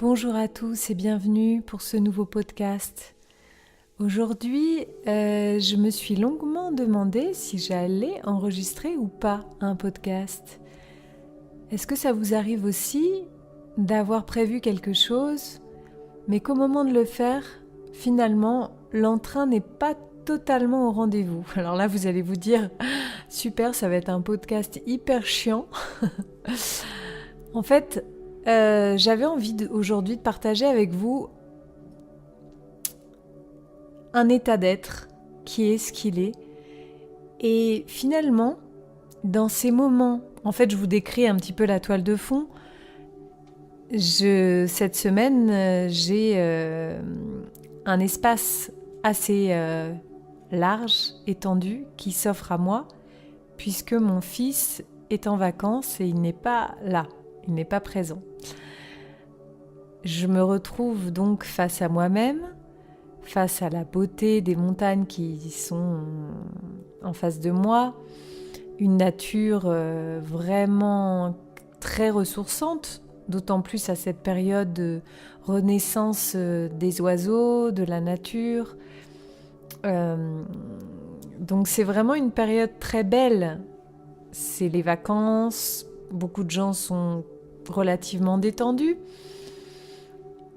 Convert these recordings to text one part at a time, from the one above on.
Bonjour à tous et bienvenue pour ce nouveau podcast. Aujourd'hui, je me suis longuement demandé si j'allais enregistrer ou pas un podcast. Est-ce que ça vous arrive aussi d'avoir prévu quelque chose, mais qu'au moment de le faire, finalement, l'entrain n'est pas totalement au rendez-vous? Alors là, vous allez vous dire, super, ça va être un podcast hyper chiant. En fait, j'avais envie aujourd'hui de partager avec vous un état d'être qui est ce qu'il est. Et finalement, dans ces moments, en fait, je vous décris un petit peu la toile de fond. Cette semaine, j'ai un espace assez large, étendu, qui s'offre à moi, puisque mon fils est en vacances et il n'est pas là, il n'est pas présent. Je me retrouve donc face à moi-même, face à la beauté des montagnes qui sont en face de moi, une nature vraiment très ressourçante, d'autant plus à cette période de renaissance des oiseaux, de la nature. Donc c'est vraiment une période très belle. C'est les vacances, beaucoup de gens sont relativement détendus.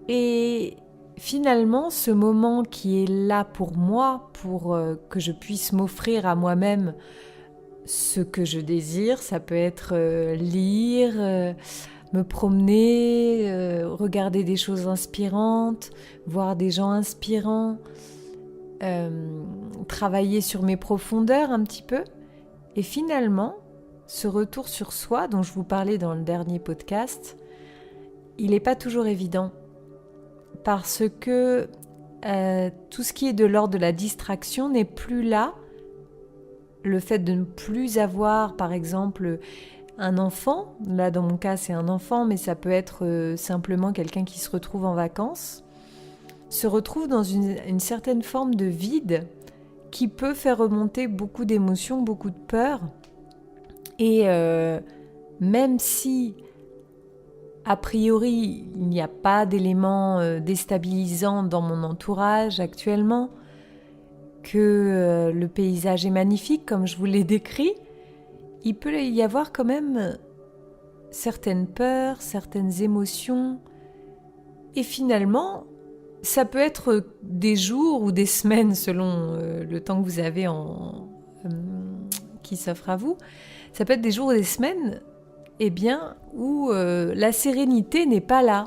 Et finalement, ce moment qui est là pour moi, pour que je puisse m'offrir à moi-même ce que je désire, ça peut être lire, me promener, regarder des choses inspirantes, voir des gens inspirants, travailler sur mes profondeurs un petit peu. Et finalement, ce retour sur soi dont je vous parlais dans le dernier podcast, il n'est pas toujours évident. Parce que tout ce qui est de l'ordre de la distraction n'est plus là. Le fait de ne plus avoir, par exemple, un enfant, là dans mon cas c'est un enfant, mais ça peut être simplement quelqu'un qui se retrouve en vacances, se retrouve dans une certaine forme de vide qui peut faire remonter beaucoup d'émotions, beaucoup de peurs. Et même si a priori, il n'y a pas d'éléments déstabilisants dans mon entourage actuellement, que le paysage est magnifique comme je vous l'ai décrit, il peut y avoir quand même certaines peurs, certaines émotions, et finalement, ça peut être des jours ou des semaines selon le temps que vous avez qui s'offre à vous, ça peut être des jours ou des semaines où la sérénité n'est pas là.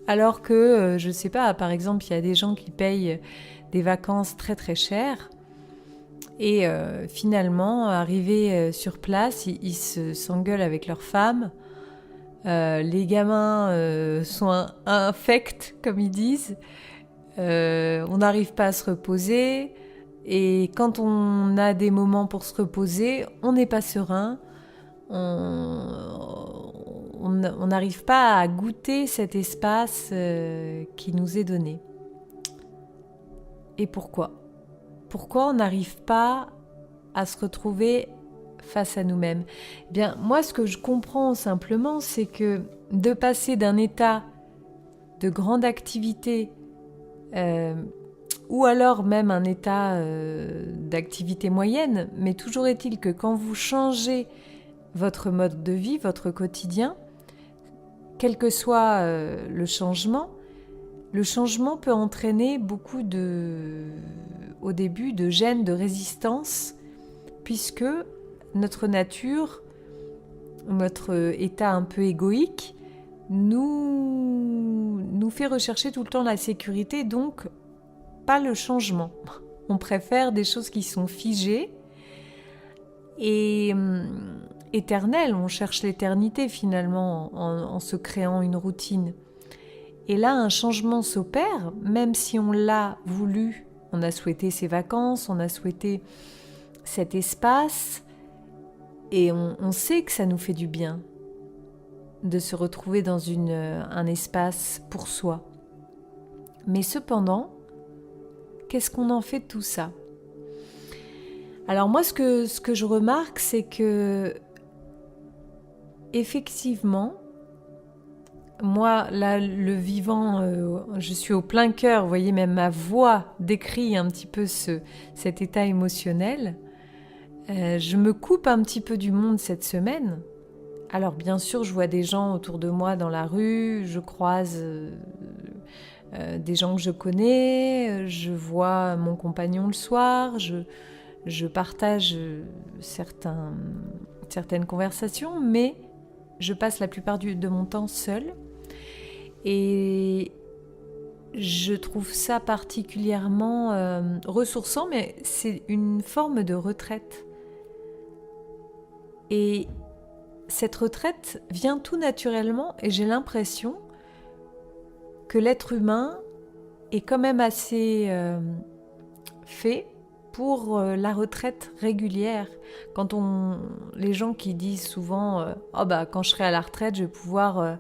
Alors que, je ne sais pas, par exemple, il y a des gens qui payent des vacances très très chères et finalement, arrivés sur place, ils s'engueulent avec leurs femmes. Les gamins sont infects, comme ils disent. On n'arrive pas à se reposer. Et quand on a des moments pour se reposer, on n'est pas serein. On n'arrive pas à goûter cet espace qui nous est donné. Et pourquoi ? Pourquoi on n'arrive pas à se retrouver face à nous-mêmes ? Eh bien, moi, ce que je comprends simplement, c'est que de passer d'un état de grande activité ou alors même un état d'activité moyenne, mais toujours est-il que quand vous changez votre mode de vie, votre quotidien, quel que soit le changement peut entraîner beaucoup au début de gêne, de résistance, puisque notre nature, notre état un peu égoïque, nous fait rechercher tout le temps la sécurité, donc pas le changement. On préfère des choses qui sont figées et éternelles. On cherche l'éternité finalement en se créant une routine. Et là, un changement s'opère, même si on l'a voulu. On a souhaité ces vacances, on a souhaité cet espace, et on sait que ça nous fait du bien de se retrouver dans un espace pour soi. Mais cependant, qu'est-ce qu'on en fait de tout ça ? Alors moi, ce que je remarque, c'est que effectivement, moi, là, le vivant, je suis au plein cœur, vous voyez, même ma voix décrit un petit peu cet état émotionnel. Je me coupe un petit peu du monde cette semaine. Alors bien sûr, je vois des gens autour de moi dans la rue, je croise des gens que je connais, je vois mon compagnon le soir, je partage certaines conversations, mais je passe la plupart de mon temps seule. Et je trouve ça particulièrement ressourçant, mais c'est une forme de retraite. Et cette retraite vient tout naturellement, et j'ai l'impression que l'être humain est quand même assez fait pour la retraite régulière. Quand les gens qui disent souvent oh bah quand je serai à la retraite, je vais pouvoir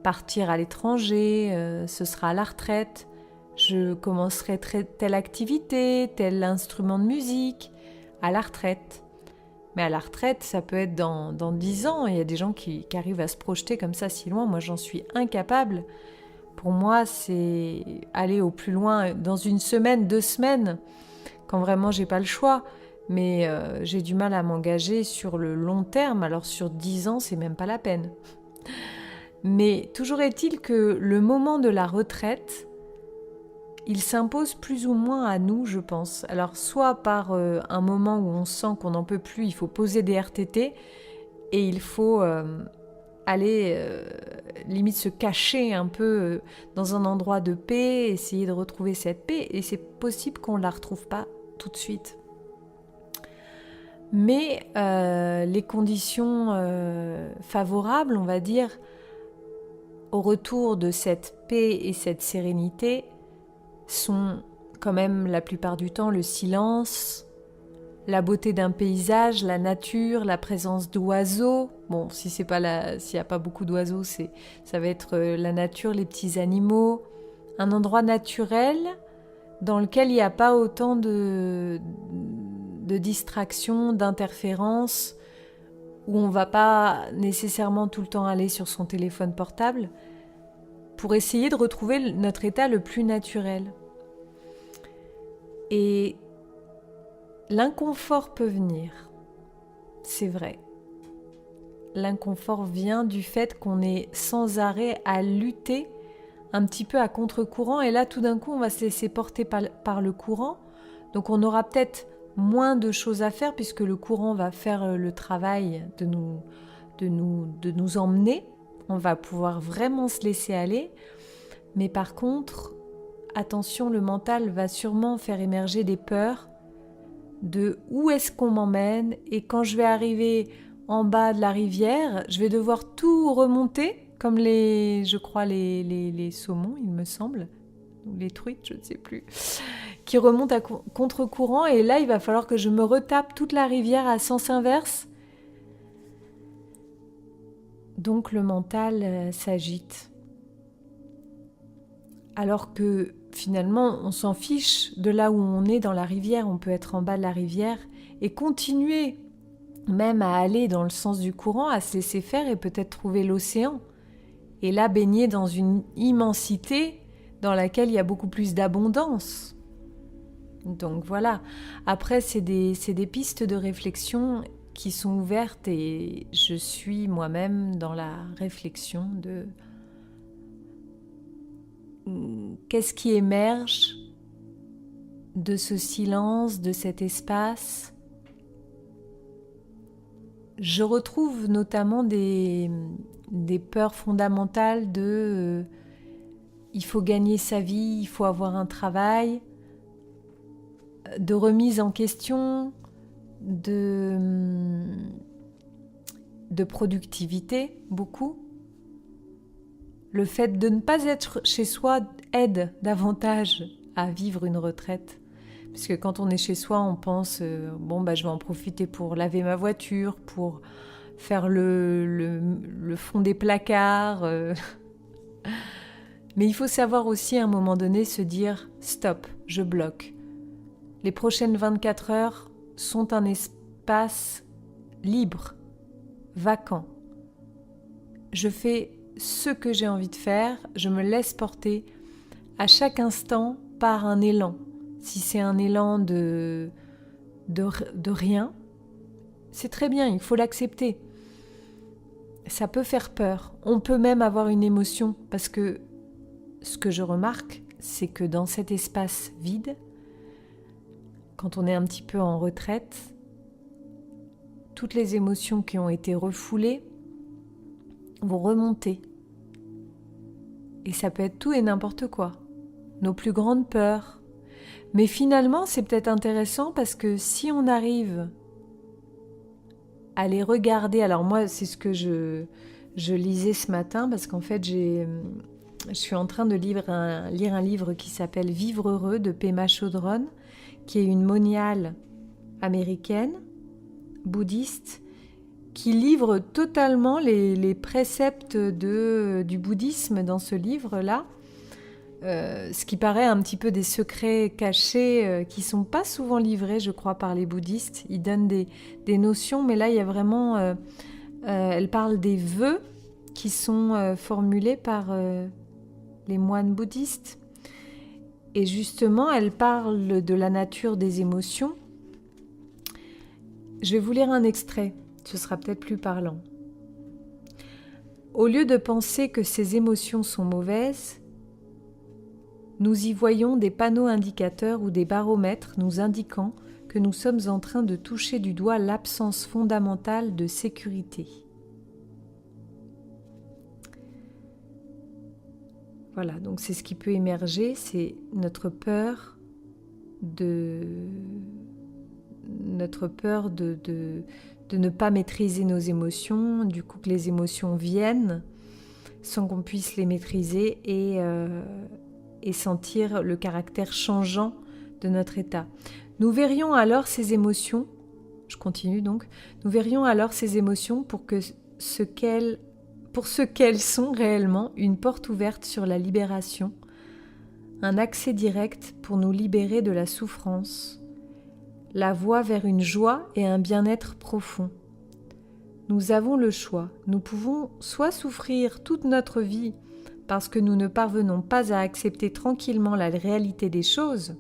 partir à l'étranger, ce sera à la retraite, je commencerai telle activité, tel instrument de musique, à la retraite. Mais à la retraite, ça peut être dans 10 ans. Il y a des gens qui arrivent à se projeter comme ça si loin. Moi, j'en suis incapable. Pour moi, c'est aller au plus loin dans 1 semaine, 2 semaines, quand vraiment j'ai pas le choix. Mais j'ai du mal à m'engager sur le long terme. Alors sur 10 ans, c'est même pas la peine. Mais toujours est-il que le moment de la retraite, il s'impose plus ou moins à nous, je pense. Alors, soit par un moment où on sent qu'on n'en peut plus, il faut poser des RTT et il faut aller limite se cacher un peu dans un endroit de paix, essayer de retrouver cette paix, et c'est possible qu'on ne la retrouve pas tout de suite. Mais les conditions favorables, on va dire, au retour de cette paix et cette sérénité, sont quand même la plupart du temps le silence, la beauté d'un paysage, la nature, la présence d'oiseaux. Bon, s'il n'y a pas beaucoup d'oiseaux, ça va être la nature, les petits animaux, un endroit naturel dans lequel il n'y a pas autant de distractions, d'interférences, où on ne va pas nécessairement tout le temps aller sur son téléphone portable, pour essayer de retrouver notre état le plus naturel. Et l'inconfort peut venir, c'est vrai. L'inconfort vient du fait qu'on est sans arrêt à lutter un petit peu à contre-courant, et là tout d'un coup on va se laisser porter par le courant, donc on aura peut-être moins de choses à faire puisque le courant va faire le travail de nous emmener. On va pouvoir vraiment se laisser aller, mais par contre, attention, le mental va sûrement faire émerger des peurs de où est-ce qu'on m'emmène, et quand je vais arriver en bas de la rivière, je vais devoir tout remonter, comme les saumons, il me semble, ou les truites, je ne sais plus, qui remontent à contre-courant, et là, il va falloir que je me retape toute la rivière à sens inverse. Donc le mental s'agite. Alors que finalement, on s'en fiche de là où on est dans la rivière. On peut être en bas de la rivière et continuer même à aller dans le sens du courant, à se laisser faire, et peut-être trouver l'océan. Et là, baigner dans une immensité dans laquelle il y a beaucoup plus d'abondance. Donc voilà. Après, c'est des pistes de réflexion qui sont ouvertes, et je suis moi-même dans la réflexion de qu'est-ce qui émerge de ce silence, de cet espace. Je retrouve notamment des peurs fondamentales de il faut gagner sa vie, il faut avoir un travail, de remise en question, de productivité, beaucoup. le fait de ne pas être chez soi aide davantage à vivre une retraite. Parce que quand on est chez soi, on pense je vais en profiter pour laver ma voiture, pour faire le fond des placards. Mais il faut savoir aussi à un moment donné se dire stop, je bloque. Les prochaines 24 heures sont un espace libre, vacant. Je fais ce que j'ai envie de faire, je me laisse porter à chaque instant par un élan. Si c'est un élan de rien, c'est très bien, il faut l'accepter. Ça peut faire peur. On peut même avoir une émotion parce que ce que je remarque, c'est que dans cet espace vide, quand on est un petit peu en retraite, toutes les émotions qui ont été refoulées vont remonter. Et ça peut être tout et n'importe quoi. Nos plus grandes peurs. Mais finalement, c'est peut-être intéressant parce que si on arrive à les regarder... Alors moi, c'est ce que je lisais ce matin parce qu'en fait, je suis en train de lire un livre qui s'appelle « Vivre heureux » de Pema Chodron, qui est une moniale américaine, bouddhiste, qui livre totalement les préceptes du bouddhisme dans ce livre-là, ce qui paraît un petit peu des secrets cachés qui ne sont pas souvent livrés, je crois, par les bouddhistes. Ils donnent des notions, mais là, il y a vraiment... elle parle des vœux qui sont formulés par les moines bouddhistes. Et justement, elle parle de la nature des émotions. Je vais vous lire un extrait, ce sera peut-être plus parlant. Au lieu de penser que ces émotions sont mauvaises, nous y voyons des panneaux indicateurs ou des baromètres nous indiquant que nous sommes en train de toucher du doigt l'absence fondamentale de sécurité. Voilà, donc c'est ce qui peut émerger, c'est notre peur de ne pas maîtriser nos émotions, du coup que les émotions viennent sans qu'on puisse les maîtriser et sentir le caractère changeant de notre état. Nous verrions alors ces émotions, je continue donc, nous verrions alors ces émotions pour ce qu'elles sont réellement, une porte ouverte sur la libération, un accès direct pour nous libérer de la souffrance, la voie vers une joie et un bien-être profond. Nous avons le choix, nous pouvons soit souffrir toute notre vie parce que nous ne parvenons pas à accepter tranquillement la réalité des choses,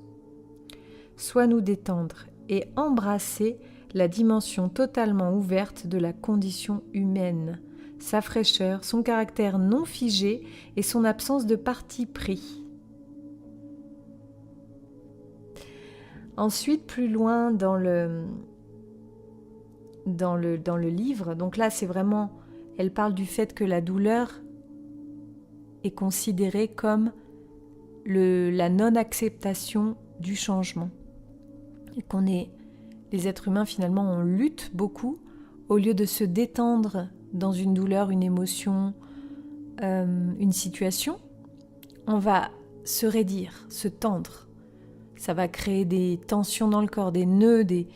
soit nous détendre et embrasser la dimension totalement ouverte de la condition humaine, sa fraîcheur, son caractère non figé et son absence de parti pris. Ensuite, plus loin dans le livre, donc là c'est vraiment, elle parle du fait que la douleur est considérée comme la non-acceptation du changement. Et les êtres humains finalement on lutte beaucoup au lieu de se détendre dans une douleur, une émotion, une situation, on va se raidir, se tendre. Ça va créer des tensions dans le corps, des nœuds, des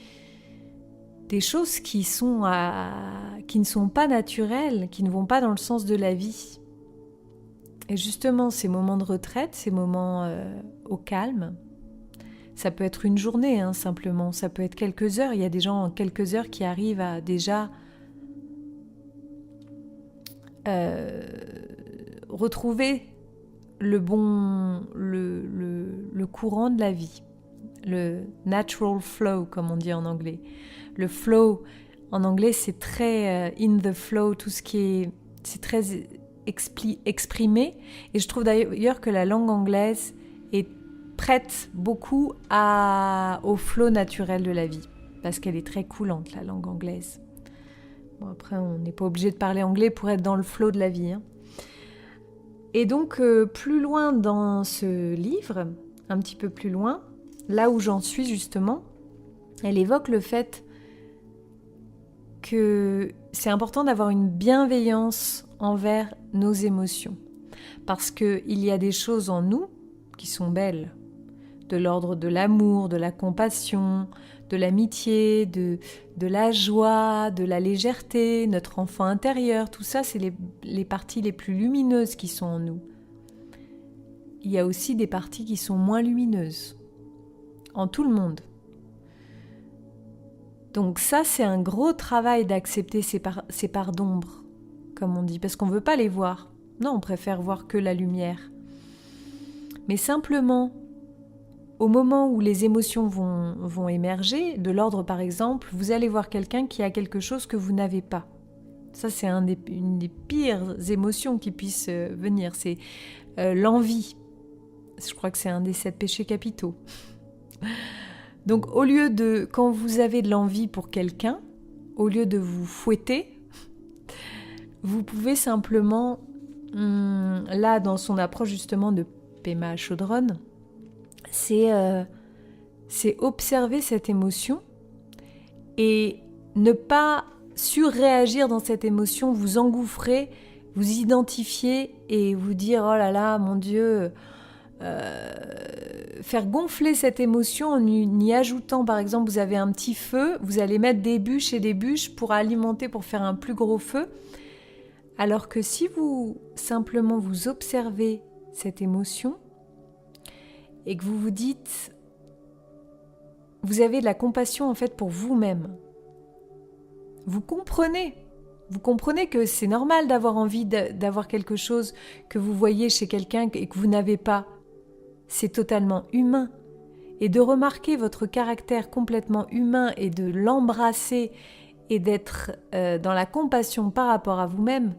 choses qui ne sont pas naturelles, qui ne vont pas dans le sens de la vie. Et justement, ces moments de retraite, ces moments au calme, ça peut être une journée, simplement, ça peut être quelques heures. Il y a des gens en quelques heures qui arrivent à déjà retrouver le courant de la vie, le natural flow, comme on dit en anglais. Le flow, en anglais, c'est très in the flow, tout ce qui est... C'est très exprimé. Et je trouve d'ailleurs que la langue anglaise prête beaucoup au flow naturel de la vie, parce qu'elle est très coulante, la langue anglaise. Bon, après, on n'est pas obligé de parler anglais pour être dans le flow de la vie. Et donc, plus loin dans ce livre, un petit peu plus loin, là où j'en suis justement, elle évoque le fait que c'est important d'avoir une bienveillance envers nos émotions. parce qu'il y a des choses en nous qui sont belles, de l'ordre de l'amour, de la compassion, de l'amitié, de la joie, de la légèreté, notre enfant intérieur, tout ça, c'est les parties les plus lumineuses qui sont en nous. Il y a aussi des parties qui sont moins lumineuses, en tout le monde. Donc ça, c'est un gros travail d'accepter ces parts d'ombre, comme on dit, parce qu'on ne veut pas les voir. Non, on préfère voir que la lumière. Mais simplement, au moment où les émotions vont émerger, de l'ordre par exemple, vous allez voir quelqu'un qui a quelque chose que vous n'avez pas. Ça, c'est une des pires émotions qui puissent venir, c'est l'envie. Je crois que c'est un des 7 péchés capitaux. Donc au lieu de, quand vous avez de l'envie pour quelqu'un, au lieu de vous fouetter, vous pouvez simplement, là dans son approche justement de Pema Chodron, c'est observer cette émotion et ne pas surréagir dans cette émotion, vous engouffrer, vous identifier et vous dire « Oh là là, mon Dieu !» faire gonfler cette émotion en y ajoutant, par exemple, vous avez un petit feu, vous allez mettre des bûches et des bûches pour alimenter, pour faire un plus gros feu. Alors que si vous, simplement, vous observez cette émotion et que vous vous dites, vous avez de la compassion en fait pour vous-même. Vous comprenez que c'est normal d'avoir envie d'avoir quelque chose que vous voyez chez quelqu'un et que vous n'avez pas. C'est totalement humain. Et de remarquer votre caractère complètement humain et de l'embrasser et d'être dans la compassion par rapport à vous-même,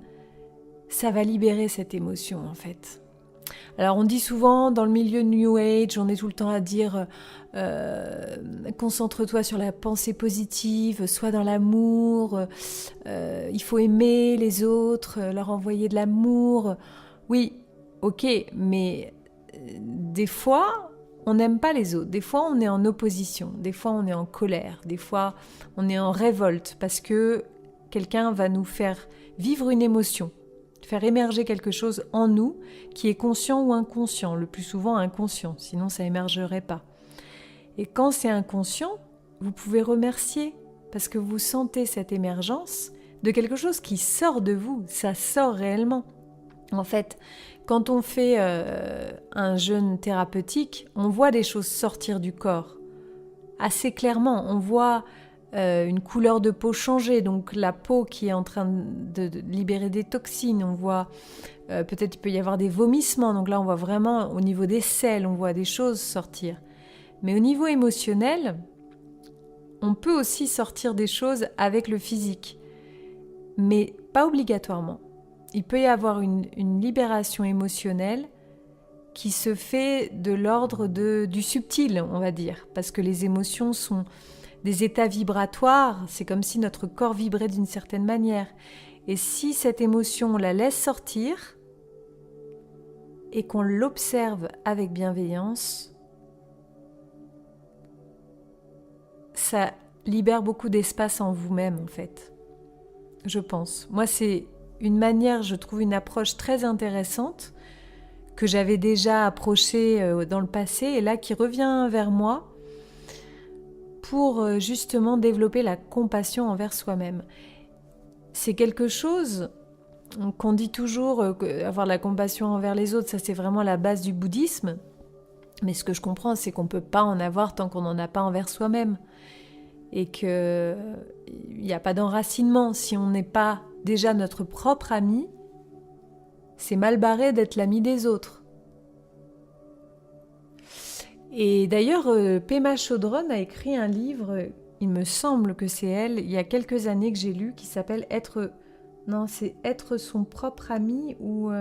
ça va libérer cette émotion en fait. Alors on dit souvent dans le milieu New Age, on est tout le temps à dire concentre-toi sur la pensée positive, sois dans l'amour, il faut aimer les autres, leur envoyer de l'amour. Oui, ok, mais des fois on n'aime pas les autres, des fois on est en opposition, des fois on est en colère, des fois on est en révolte parce que quelqu'un va nous faire vivre une émotion, faire émerger quelque chose en nous qui est conscient ou inconscient, le plus souvent inconscient, sinon ça émergerait pas. Et quand c'est inconscient, vous pouvez remercier parce que vous sentez cette émergence de quelque chose qui sort de vous, ça sort réellement. En fait, quand on fait un jeûne thérapeutique, on voit des choses sortir du corps assez clairement. On voit une couleur de peau changer, donc la peau qui est en train de libérer des toxines. On voit peut-être il peut y avoir des vomissements, donc là on voit vraiment au niveau des selles, on voit des choses sortir. Mais au niveau émotionnel, on peut aussi sortir des choses avec le physique, mais pas obligatoirement. Il peut y avoir une libération émotionnelle qui se fait de l'ordre du subtil, on va dire, parce que les émotions sont des états vibratoires, c'est comme si notre corps vibrait d'une certaine manière. Et si cette émotion, on la laisse sortir et qu'on l'observe avec bienveillance, ça libère beaucoup d'espace en vous-même, en fait. Je pense. Moi, c'est une manière, je trouve une approche très intéressante que j'avais déjà approchée dans le passé et là qui revient vers moi pour justement développer la compassion envers soi-même. C'est quelque chose qu'on dit toujours, avoir la compassion envers les autres, ça c'est vraiment la base du bouddhisme. Mais ce que je comprends, c'est qu'on ne peut pas en avoir tant qu'on n'en a pas envers soi-même. Et qu'il n'y a pas d'enracinement. Si on n'est pas déjà notre propre ami, c'est mal barré d'être l'ami des autres. Et d'ailleurs, Pema Chodron a écrit un livre, il me semble que c'est elle, il y a quelques années que j'ai lu, qui s'appelle Être son propre ami ou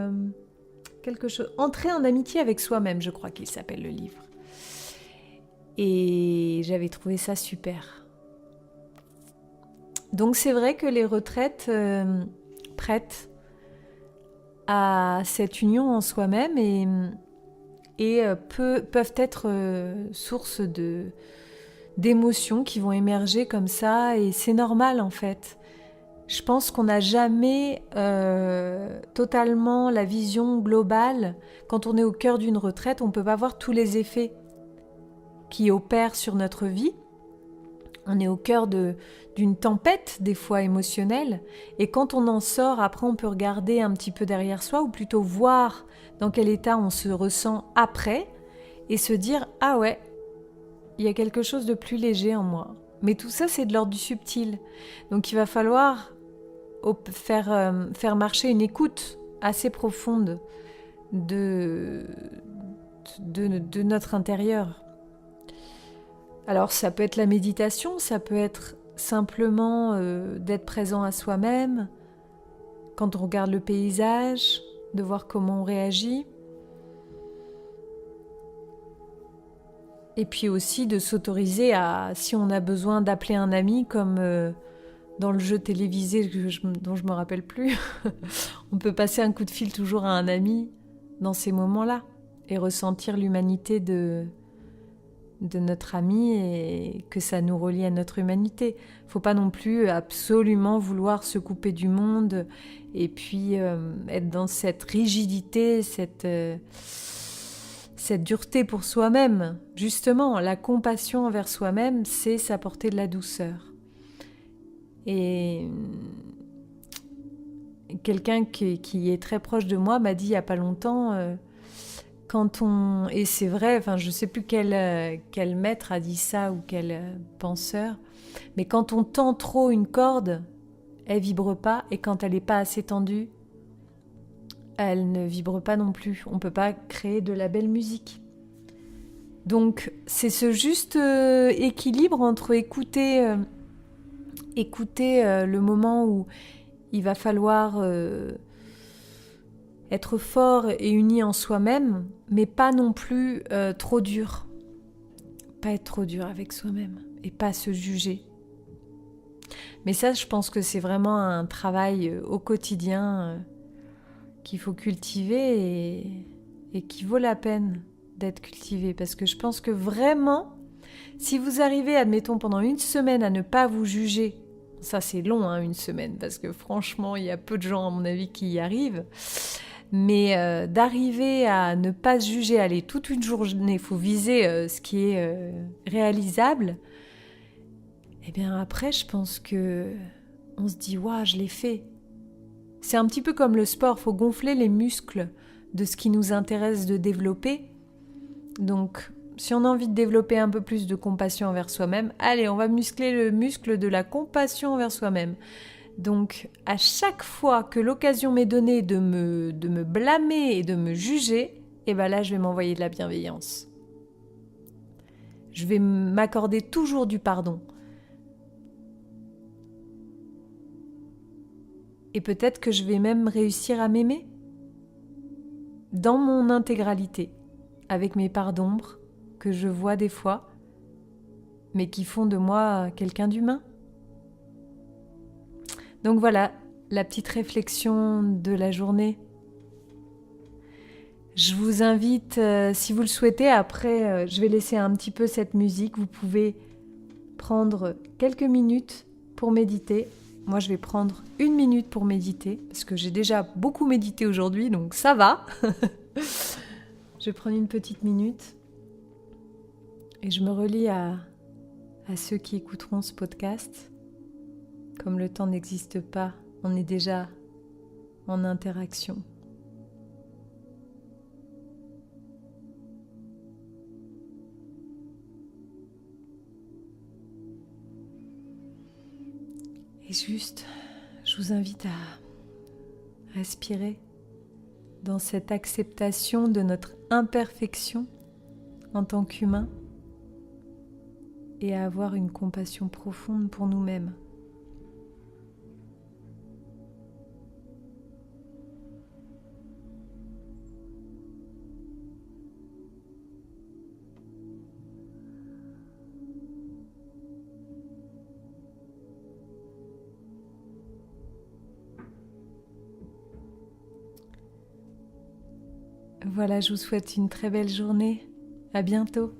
quelque chose. Entrer en amitié avec soi-même, je crois qu'il s'appelle le livre. Et j'avais trouvé ça super. Donc c'est vrai que les retraites prêtent à cette union en soi-même et peuvent être source d'émotions qui vont émerger comme ça, et c'est normal en fait. Je pense qu'on n'a jamais totalement la vision globale. Quand on est au cœur d'une retraite, on ne peut pas voir tous les effets qui opèrent sur notre vie. On est au cœur d'une tempête, des fois émotionnelle, et quand on en sort, après on peut regarder un petit peu derrière soi, ou plutôt voir dans quel état on se ressent après, et se dire « Ah ouais, il y a quelque chose de plus léger en moi ». Mais tout ça, c'est de l'ordre du subtil. Donc il va falloir faire marcher une écoute assez profonde de notre intérieur. Alors ça peut être la méditation, ça peut être simplement d'être présent à soi-même, quand on regarde le paysage, de voir comment on réagit. Et puis aussi de s'autoriser à, si on a besoin d'appeler un ami, comme dans le jeu télévisé dont je me rappelle plus, on peut passer un coup de fil toujours à un ami dans ces moments-là et ressentir l'humanité de notre ami et que ça nous relie à notre humanité. Faut pas non plus absolument vouloir se couper du monde et puis être dans cette rigidité, cette dureté pour soi-même. Justement, la compassion envers soi-même, c'est s'apporter de la douceur. Et quelqu'un qui est très proche de moi m'a dit il y a pas longtemps... Et c'est vrai, enfin, je ne sais plus quel maître a dit ça ou quel penseur, mais quand on tend trop une corde, elle vibre pas, et quand elle n'est pas assez tendue, elle ne vibre pas non plus. On ne peut pas créer de la belle musique. Donc c'est ce juste équilibre entre écouter le moment où il va falloir... être fort et uni en soi-même, mais pas non plus trop dur. Pas être trop dur avec soi-même et pas se juger. Mais ça, je pense que c'est vraiment un travail au quotidien qu'il faut cultiver et qui vaut la peine d'être cultivé. Parce que je pense que vraiment, si vous arrivez, admettons, pendant une semaine à ne pas vous juger, ça c'est long, hein, une semaine, parce que franchement, il y a peu de gens, à mon avis, qui y arrivent. Mais d'arriver à ne pas se juger, aller toute une journée, il faut viser ce qui est réalisable, et bien après, je pense que on se dit « Waouh, je l'ai fait ». C'est un petit peu comme le sport, il faut gonfler les muscles de ce qui nous intéresse de développer. Donc, si on a envie de développer un peu plus de compassion envers soi-même, allez, on va muscler le muscle de la compassion envers soi-même. Donc, à chaque fois que l'occasion m'est donnée de me blâmer et de me juger, et ben là, je vais m'envoyer de la bienveillance. Je vais m'accorder toujours du pardon. Et peut-être que je vais même réussir à m'aimer dans mon intégralité, avec mes parts d'ombre que je vois des fois, mais qui font de moi quelqu'un d'humain. Donc voilà, la petite réflexion de la journée. Je vous invite, si vous le souhaitez, après, je vais laisser un petit peu cette musique. Vous pouvez prendre quelques minutes pour méditer. Moi, je vais prendre 1 minute pour méditer, parce que j'ai déjà beaucoup médité aujourd'hui, donc ça va. Je vais prendre une petite minute et je me relie à ceux qui écouteront ce podcast. Comme le temps n'existe pas, on est déjà en interaction. Et juste, je vous invite à respirer dans cette acceptation de notre imperfection en tant qu'humain et à avoir une compassion profonde pour nous-mêmes. Voilà, je vous souhaite une très belle journée. À bientôt.